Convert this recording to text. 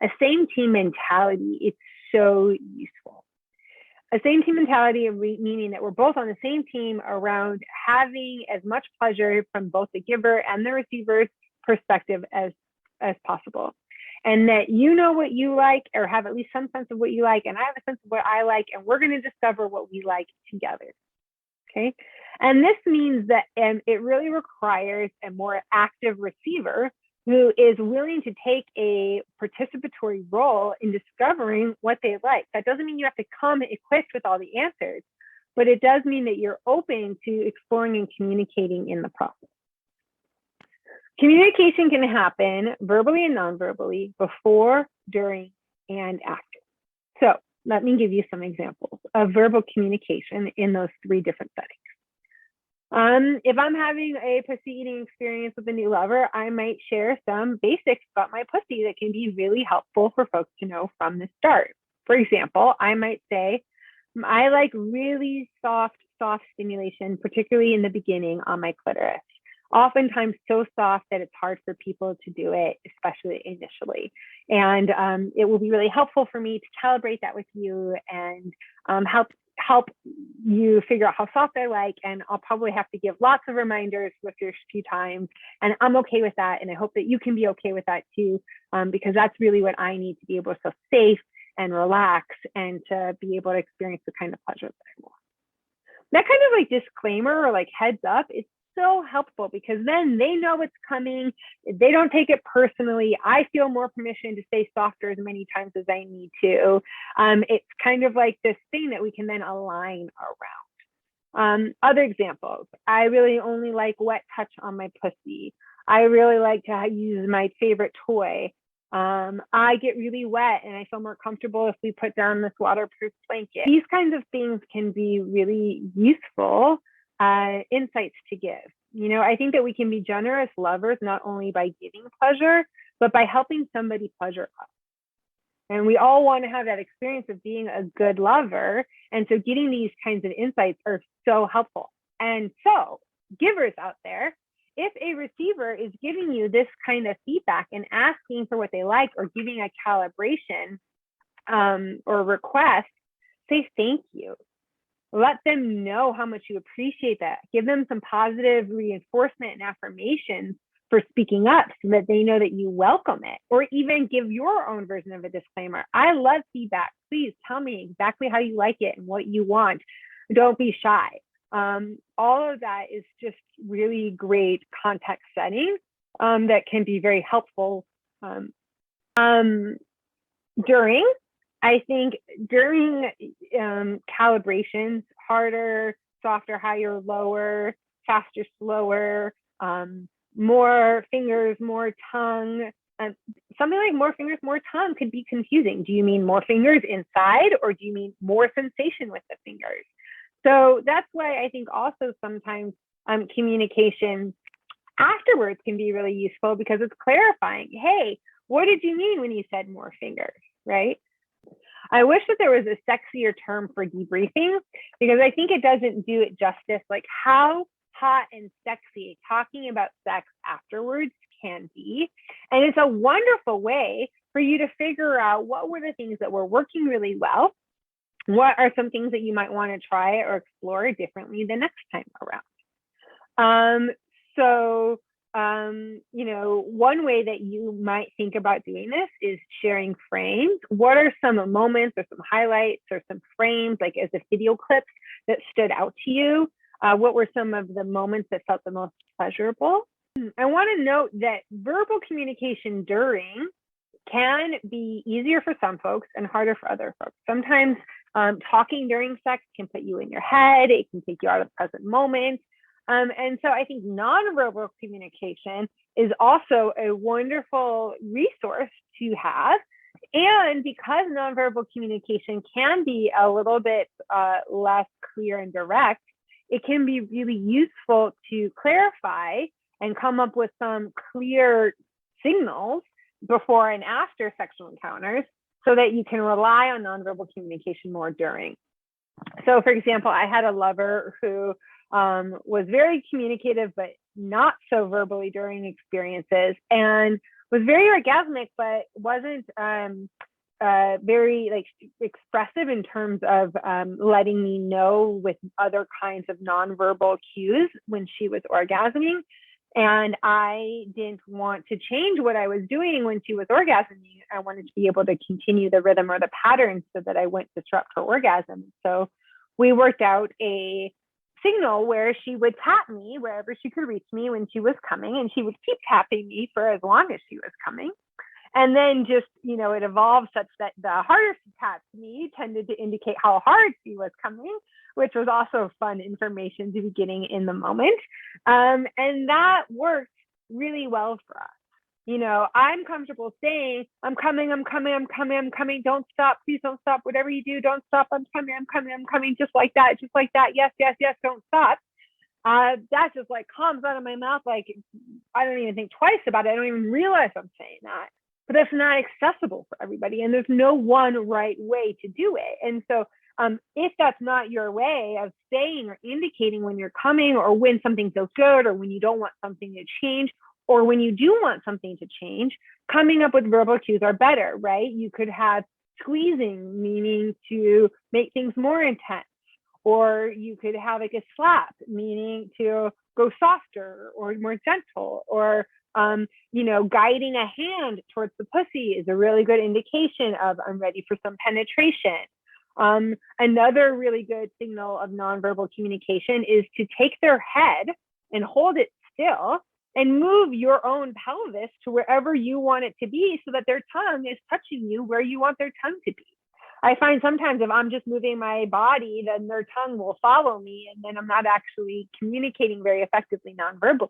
A same team mentality is so useful. A same team mentality, meaning that we're both on the same team around having as much pleasure from both the giver and the receiver's perspective as possible. And that you know what you like, or have at least some sense of what you like, and I have a sense of what I like, and we're going to discover what we like together. Okay. And this means that it really requires a more active receiver who is willing to take a participatory role in discovering what they like. That doesn't mean you have to come equipped with all the answers, but it does mean that you're open to exploring and communicating in the process. Communication can happen verbally and non-verbally, before, during, and after. So let me give you some examples of verbal communication in those 3 different settings. If I'm having a pussy eating experience with a new lover, I might share some basics about my pussy that can be really helpful for folks to know from the start. For example, I might say, I like really soft stimulation, particularly in the beginning on my clitoris. Oftentimes so soft that it's hard for people to do it, especially initially. And it will be really helpful for me to calibrate that with you and help you figure out how soft I like. And I'll probably have to give lots of reminders the first few times. And I'm okay with that. And I hope that you can be okay with that too, because that's really what I need to be able to feel safe and relax and to be able to experience the kind of pleasure that I want. That kind of like disclaimer or like heads up is so helpful, because then they know what's coming. They don't take it personally. I feel more permission to say softer as many times as I need to. It's kind of like this thing that we can then align around. Other examples, I really only like wet touch on my pussy. I really like to use my favorite toy. I get really wet and I feel more comfortable if we put down this waterproof blanket. These kinds of things can be really useful insights to give. You know, I think that we can be generous lovers not only by giving pleasure, but by helping somebody pleasure us. And we all want to have that experience of being a good lover. And so getting these kinds of insights are so helpful. And so givers out there, if a receiver is giving you this kind of feedback and asking for what they like, or giving a calibration or request, say thank you. Let them know how much you appreciate that. Give them some positive reinforcement and affirmations for speaking up so that they know that you welcome it, or even give your own version of a disclaimer. I love feedback. Please tell me exactly how you like it and what you want. Don't be shy. All of that is just really great context setting that can be very helpful. I think during calibrations, harder, softer, higher, lower, faster, slower, more fingers, more tongue. Something like more fingers, more tongue could be confusing. Do you mean more fingers inside, or do you mean more sensation with the fingers? So that's why I think also sometimes communication afterwards can be really useful, because it's clarifying. Hey, what did you mean when you said more fingers, right? I wish that there was a sexier term for debriefing, because I think it doesn't do it justice. Like how hot and sexy talking about sex afterwards can be. And it's a wonderful way for you to figure out what were the things that were working really well. What are some things that you might want to try or explore differently the next time around? You know, one way that you might think about doing this is sharing frames. What are some moments or some highlights or some frames, like as a video clips, that stood out to you? What were some of the moments that felt the most pleasurable? I want to note that verbal communication during can be easier for some folks and harder for other folks. Sometimes talking during sex can put you in your head. It can take you out of the present moment. And so I think nonverbal communication is also a wonderful resource to have. And because nonverbal communication can be a little bit less clear and direct, it can be really useful to clarify and come up with some clear signals before and after sexual encounters, so that you can rely on nonverbal communication more during. So for example, I had a lover who was very communicative, but not so verbally during experiences. And was very orgasmic, but wasn't very like expressive in terms of letting me know with other kinds of nonverbal cues when she was orgasming. And I didn't want to change what I was doing when she was orgasming. I wanted to be able to continue the rhythm or the pattern so that I wouldn't disrupt her orgasm. So we worked out a signal where she would tap me wherever she could reach me when she was coming, and she would keep tapping me for as long as she was coming. And then just, it evolved such that the harder she tapped me tended to indicate how hard she was coming, which was also fun information to be getting in the moment. And that worked really well for us. I'm comfortable saying, I'm coming, don't stop, please don't stop, whatever you do, don't stop, I'm coming, just like that, yes, don't stop. That just like comes out of my mouth, like I don't even think twice about it, I don't even realize I'm saying that. But that's not accessible for everybody, and there's no one right way to do it. And so if that's not your way of saying or indicating when you're coming, or when something feels good, or when you don't want something to change, or when you do want something to change, coming up with verbal cues are better, right? You could have squeezing, meaning to make things more intense, or you could have like a slap, meaning to go softer or more gentle, or guiding a hand towards the pussy is a really good indication of I'm ready for some penetration. Another really good signal of nonverbal communication is to take their head and hold it still and move your own pelvis to wherever you want it to be, so that their tongue is touching you where you want their tongue to be. I find sometimes if I'm just moving my body, then their tongue will follow me, and then I'm not actually communicating very effectively nonverbally.